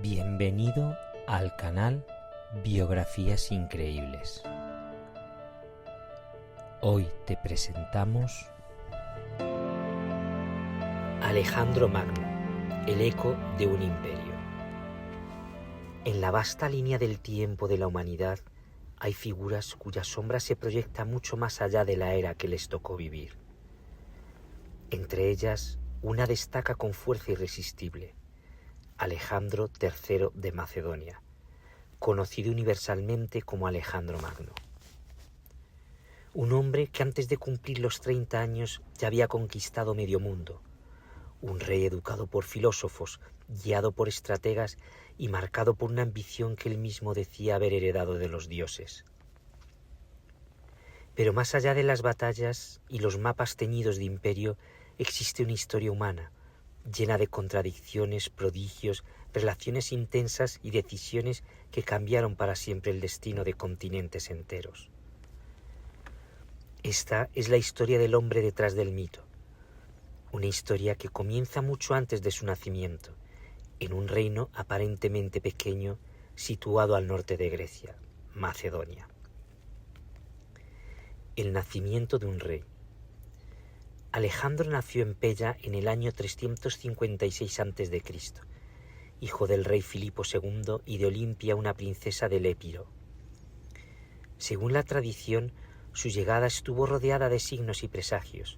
Bienvenido al canal Biografías Increíbles. Hoy te presentamos Alejandro Magno, el eco de un imperio. En la vasta línea del tiempo de la humanidad hay figuras cuya sombra se proyecta mucho más allá de la era que les tocó vivir. Entre ellas, una destaca con fuerza irresistible: Alejandro III de Macedonia, conocido universalmente como Alejandro Magno. Un hombre que antes de cumplir los 30 años ya había conquistado medio mundo, un rey educado por filósofos, guiado por estrategas y marcado por una ambición que él mismo decía haber heredado de los dioses. Pero más allá de las batallas y los mapas teñidos de imperio, existe una historia humana, llena de contradicciones, prodigios, relaciones intensas y decisiones que cambiaron para siempre el destino de continentes enteros. Esta es la historia del hombre detrás del mito, una historia que comienza mucho antes de su nacimiento, en un reino aparentemente pequeño situado al norte de Grecia, Macedonia. El nacimiento de un rey. Alejandro nació en Pella en el año 356 a.C., hijo del rey Filipo II y de Olimpia, una princesa del Épiro. Según la tradición, su llegada estuvo rodeada de signos y presagios.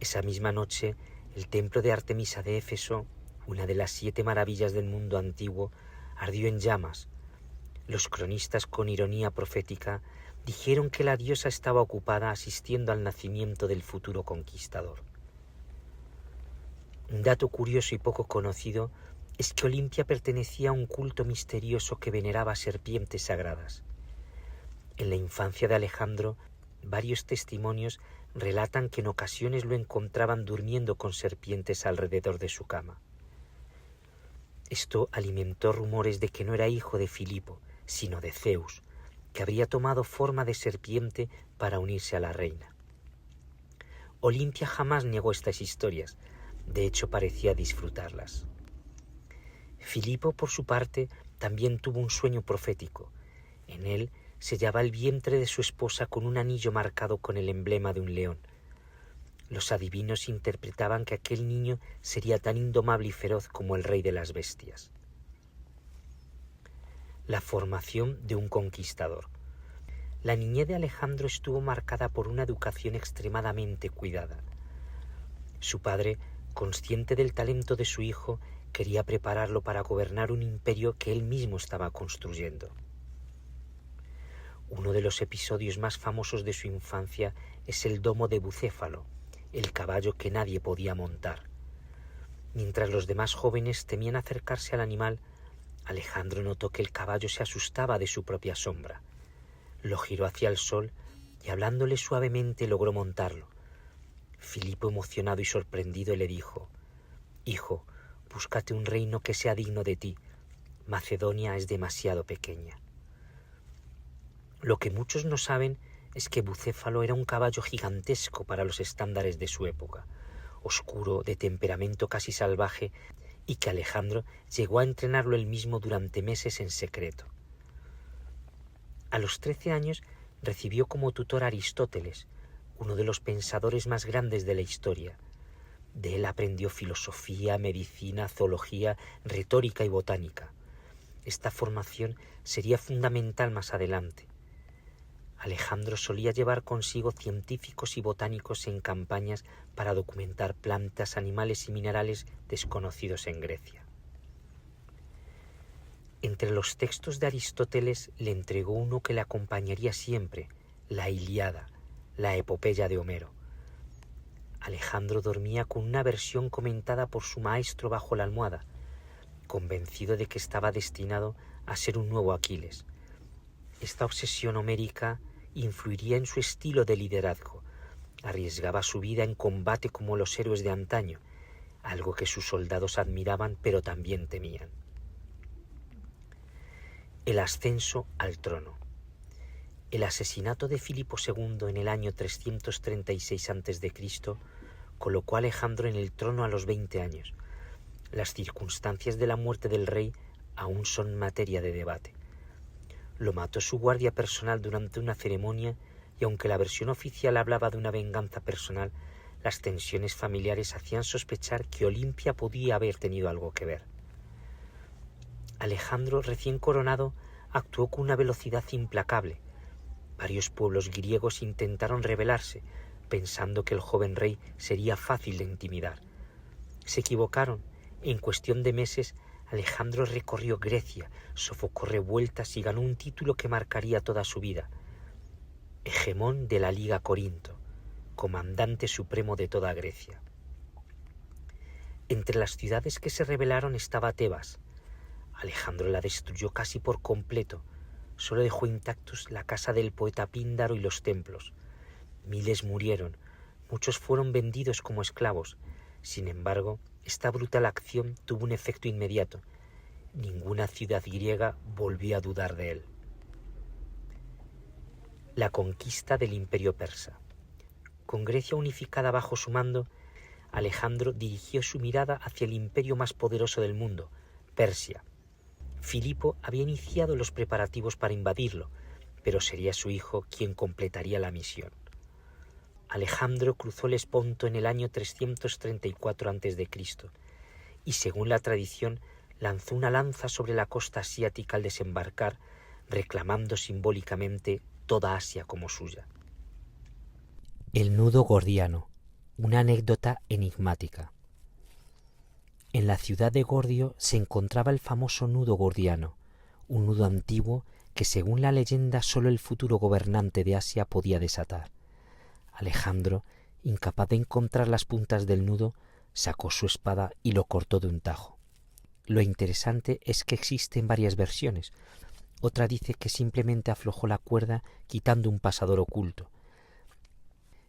Esa misma noche, el templo de Artemisa de Éfeso, una de las 7 maravillas del mundo antiguo, ardió en llamas. Los cronistas, con ironía profética, dijeron que la diosa estaba ocupada asistiendo al nacimiento del futuro conquistador. Un dato curioso y poco conocido es que Olimpia pertenecía a un culto misterioso que veneraba serpientes sagradas. En la infancia de Alejandro, varios testimonios relatan que en ocasiones lo encontraban durmiendo con serpientes alrededor de su cama. Esto alimentó rumores de que no era hijo de Filipo, sino de Zeus, que habría tomado forma de serpiente para unirse a la reina. Olimpia jamás negó estas historias, de hecho parecía disfrutarlas. Filipo, por su parte, también tuvo un sueño profético. En él sellaba el vientre de su esposa con un anillo marcado con el emblema de un león. Los adivinos interpretaban que aquel niño sería tan indomable y feroz como el rey de las bestias. La formación de un conquistador. La niñez de Alejandro estuvo marcada por una educación extremadamente cuidada. Su padre, consciente del talento de su hijo, quería prepararlo para gobernar un imperio que él mismo estaba construyendo. Uno de los episodios más famosos de su infancia es el domo de Bucéfalo, el caballo que nadie podía montar. Mientras los demás jóvenes temían acercarse al animal, Alejandro notó que el caballo se asustaba de su propia sombra. Lo giró hacia el sol y, hablándole suavemente, logró montarlo. Filipo, emocionado y sorprendido, le dijo: «Hijo, búscate un reino que sea digno de ti. Macedonia es demasiado pequeña». Lo que muchos no saben es que Bucéfalo era un caballo gigantesco para los estándares de su época, oscuro, de temperamento casi salvaje, y que Alejandro llegó a entrenarlo él mismo durante meses en secreto. A los 13 años recibió como tutor a Aristóteles, uno de los pensadores más grandes de la historia. De él aprendió filosofía, medicina, zoología, retórica y botánica. Esta formación sería fundamental más adelante. Alejandro solía llevar consigo científicos y botánicos en campañas para documentar plantas, animales y minerales desconocidos en Grecia. Entre los textos de Aristóteles le entregó uno que le acompañaría siempre, la Ilíada, la epopeya de Homero. Alejandro dormía con una versión comentada por su maestro bajo la almohada, convencido de que estaba destinado a ser un nuevo Aquiles. Esta obsesión homérica influiría en su estilo de liderazgo. Arriesgaba su vida en combate como los héroes de antaño, algo que sus soldados admiraban pero también temían. El ascenso al trono. El asesinato de Filipo II en el año 336 a.C. colocó a Alejandro en el trono a los 20 años. Las circunstancias de la muerte del rey aún son materia de debate. Lo mató su guardia personal durante una ceremonia y aunque la versión oficial hablaba de una venganza personal, las tensiones familiares hacían sospechar que Olimpia podía haber tenido algo que ver. Alejandro, recién coronado, actuó con una velocidad implacable. Varios pueblos griegos intentaron rebelarse, pensando que el joven rey sería fácil de intimidar. Se equivocaron. En cuestión de meses, Alejandro recorrió Grecia, sofocó revueltas y ganó un título que marcaría toda su vida: hegemón de la Liga Corinto, comandante supremo de toda Grecia. Entre las ciudades que se rebelaron estaba Tebas. Alejandro la destruyó casi por completo. Solo dejó intactos la casa del poeta Píndaro y los templos. Miles murieron, muchos fueron vendidos como esclavos. Sin embargo, esta brutal acción tuvo un efecto inmediato. Ninguna ciudad griega volvió a dudar de él. La conquista del Imperio persa. Con Grecia unificada bajo su mando, Alejandro dirigió su mirada hacia el imperio más poderoso del mundo, Persia. Filipo había iniciado los preparativos para invadirlo, pero sería su hijo quien completaría la misión. Alejandro cruzó el Esponto en el año 334 a.C. y, según la tradición, lanzó una lanza sobre la costa asiática al desembarcar, reclamando simbólicamente toda Asia como suya. El nudo gordiano, una anécdota enigmática. En la ciudad de Gordio se encontraba el famoso nudo gordiano, un nudo antiguo que, según la leyenda, solo el futuro gobernante de Asia podía desatar. Alejandro, incapaz de encontrar las puntas del nudo, sacó su espada y lo cortó de un tajo. Lo interesante es que existen varias versiones. Otra dice que simplemente aflojó la cuerda quitando un pasador oculto.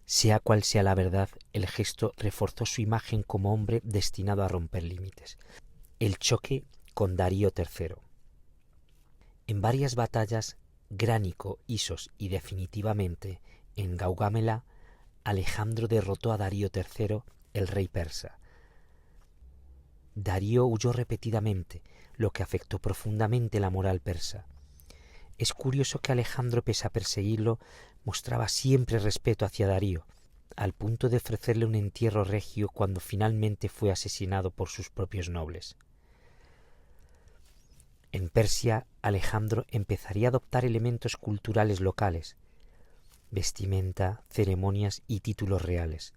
Sea cual sea la verdad, el gesto reforzó su imagen como hombre destinado a romper límites. El choque con Darío III. En varias batallas, Gránico, Isos y definitivamente en Gaugamela, Alejandro derrotó a Darío III, el rey persa. Darío huyó repetidamente, lo que afectó profundamente la moral persa. Es curioso que Alejandro, pese a perseguirlo, mostraba siempre respeto hacia Darío, al punto de ofrecerle un entierro regio cuando finalmente fue asesinado por sus propios nobles. En Persia, Alejandro empezaría a adoptar elementos culturales locales, vestimenta, ceremonias y títulos reales.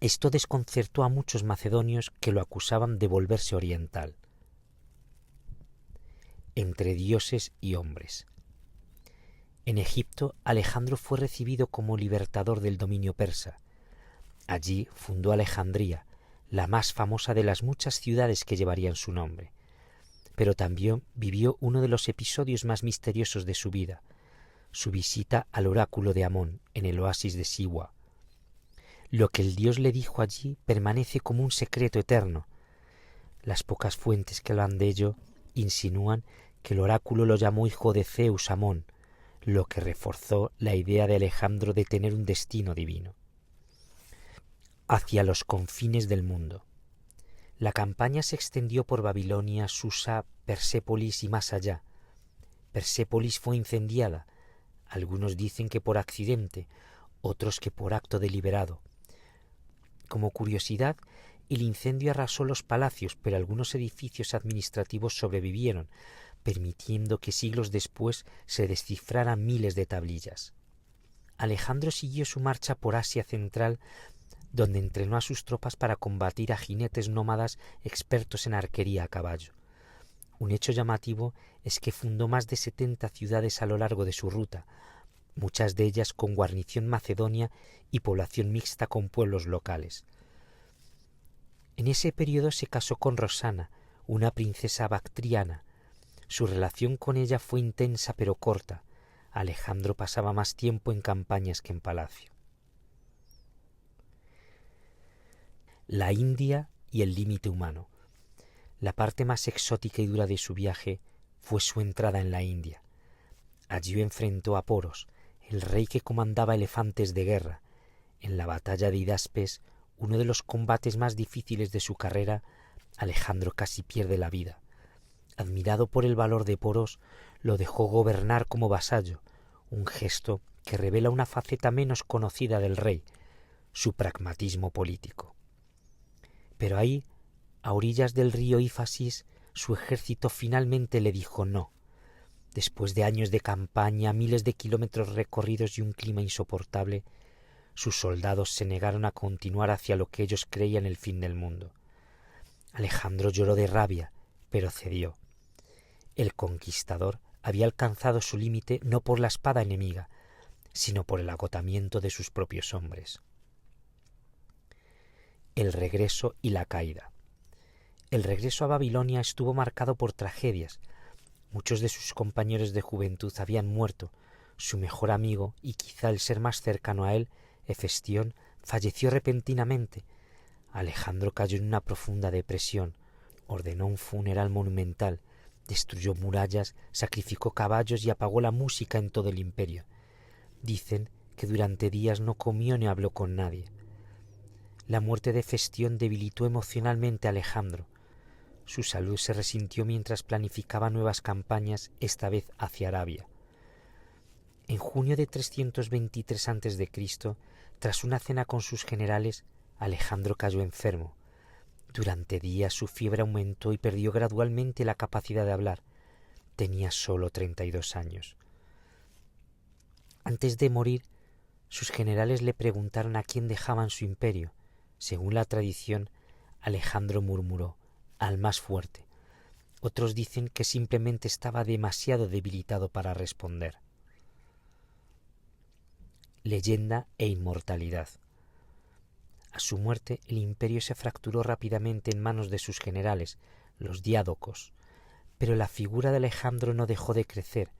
Esto desconcertó a muchos macedonios que lo acusaban de volverse oriental. Entre dioses y hombres. En Egipto, Alejandro fue recibido como libertador del dominio persa. Allí fundó Alejandría, la más famosa de las muchas ciudades que llevarían su nombre. Pero también vivió uno de los episodios más misteriosos de su vida, su visita al oráculo de Amón en el oasis de Siwa. Lo que el dios le dijo allí permanece como un secreto eterno. Las pocas fuentes que hablan de ello insinúan que el oráculo lo llamó hijo de Zeus Amón, lo que reforzó la idea de Alejandro de tener un destino divino. Hacia los confines del mundo. La campaña se extendió por Babilonia, Susa, Persépolis y más allá. Persépolis fue incendiada. Algunos dicen que por accidente, otros que por acto deliberado. Como curiosidad, el incendio arrasó los palacios, pero algunos edificios administrativos sobrevivieron, permitiendo que siglos después se descifraran miles de tablillas. Alejandro siguió su marcha por Asia Central, donde entrenó a sus tropas para combatir a jinetes nómadas expertos en arquería a caballo. Un hecho llamativo es que fundó más de 70 ciudades a lo largo de su ruta, muchas de ellas con guarnición macedonia y población mixta con pueblos locales. En ese periodo se casó con Rosana, una princesa bactriana. Su relación con ella fue intensa pero corta. Alejandro pasaba más tiempo en campañas que en palacio. La India y el límite humano. La parte más exótica y dura de su viaje fue su entrada en la India. Allí enfrentó a Poros, el rey que comandaba elefantes de guerra. En la batalla de Hidaspes, uno de los combates más difíciles de su carrera, Alejandro casi pierde la vida. Admirado por el valor de Poros, lo dejó gobernar como vasallo, un gesto que revela una faceta menos conocida del rey, su pragmatismo político. Pero ahí, a orillas del río Ífasis, su ejército finalmente le dijo no. Después de años de campaña, miles de kilómetros recorridos y un clima insoportable, sus soldados se negaron a continuar hacia lo que ellos creían el fin del mundo. Alejandro lloró de rabia, pero cedió. El conquistador había alcanzado su límite no por la espada enemiga, sino por el agotamiento de sus propios hombres. El regreso y la caída. El regreso a Babilonia estuvo marcado por tragedias. Muchos de sus compañeros de juventud habían muerto. Su mejor amigo, y quizá el ser más cercano a él, Hefestión, falleció repentinamente. Alejandro cayó en una profunda depresión. Ordenó un funeral monumental, destruyó murallas, sacrificó caballos y apagó la música en todo el imperio. Dicen que durante días no comió ni habló con nadie. La muerte de Hefestión debilitó emocionalmente a Alejandro. Su salud se resintió mientras planificaba nuevas campañas, esta vez hacia Arabia. En junio de 323 a.C., tras una cena con sus generales, Alejandro cayó enfermo. Durante días su fiebre aumentó y perdió gradualmente la capacidad de hablar. Tenía solo 32 años. Antes de morir, sus generales le preguntaron a quién dejaban su imperio. Según la tradición, Alejandro murmuró: al más fuerte. Otros dicen que simplemente estaba demasiado debilitado para responder. Leyenda e inmortalidad. A su muerte, el imperio se fracturó rápidamente en manos de sus generales, los diádocos, pero la figura de Alejandro no dejó de crecer.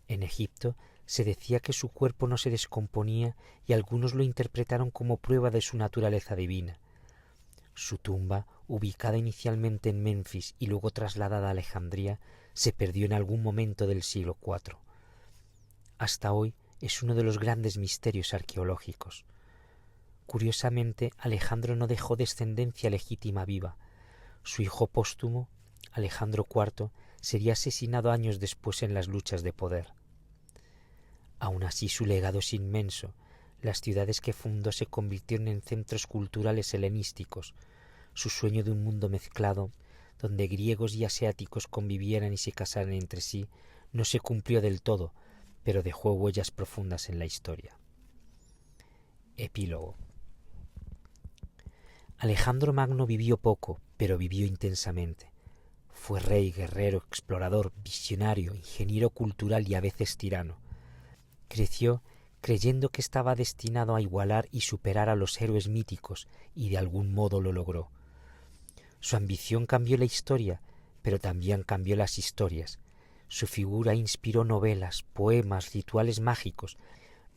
En Egipto se decía que su cuerpo no se descomponía y algunos lo interpretaron como prueba de su naturaleza divina. Su tumba, ubicada inicialmente en Menfis y luego trasladada a Alejandría, se perdió en algún momento del siglo IV. Hasta hoy es uno de los grandes misterios arqueológicos. Curiosamente, Alejandro no dejó descendencia legítima viva. Su hijo póstumo, Alejandro IV, sería asesinado años después en las luchas de poder. Aún así, su legado es inmenso. Las ciudades que fundó se convirtieron en centros culturales helenísticos. Su sueño de un mundo mezclado, donde griegos y asiáticos convivieran y se casaran entre sí, no se cumplió del todo, pero dejó huellas profundas en la historia. Epílogo. Alejandro Magno vivió poco, pero vivió intensamente. Fue rey, guerrero, explorador, visionario, ingeniero cultural y a veces tirano. Creció creyendo que estaba destinado a igualar y superar a los héroes míticos, y de algún modo lo logró. Su ambición cambió la historia, pero también cambió las historias. Su figura inspiró novelas, poemas, rituales mágicos,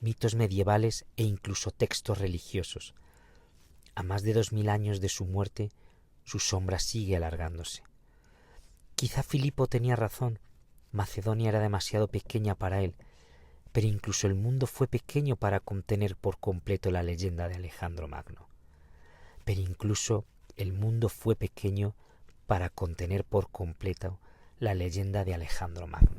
mitos medievales e incluso textos religiosos. A más de 2000 años de su muerte, su sombra sigue alargándose. Quizá Filipo tenía razón. Macedonia era demasiado pequeña para él, pero incluso el mundo fue pequeño para contener por completo la leyenda de Alejandro Magno. Pero incluso el mundo fue pequeño para contener por completo la leyenda de Alejandro Magno.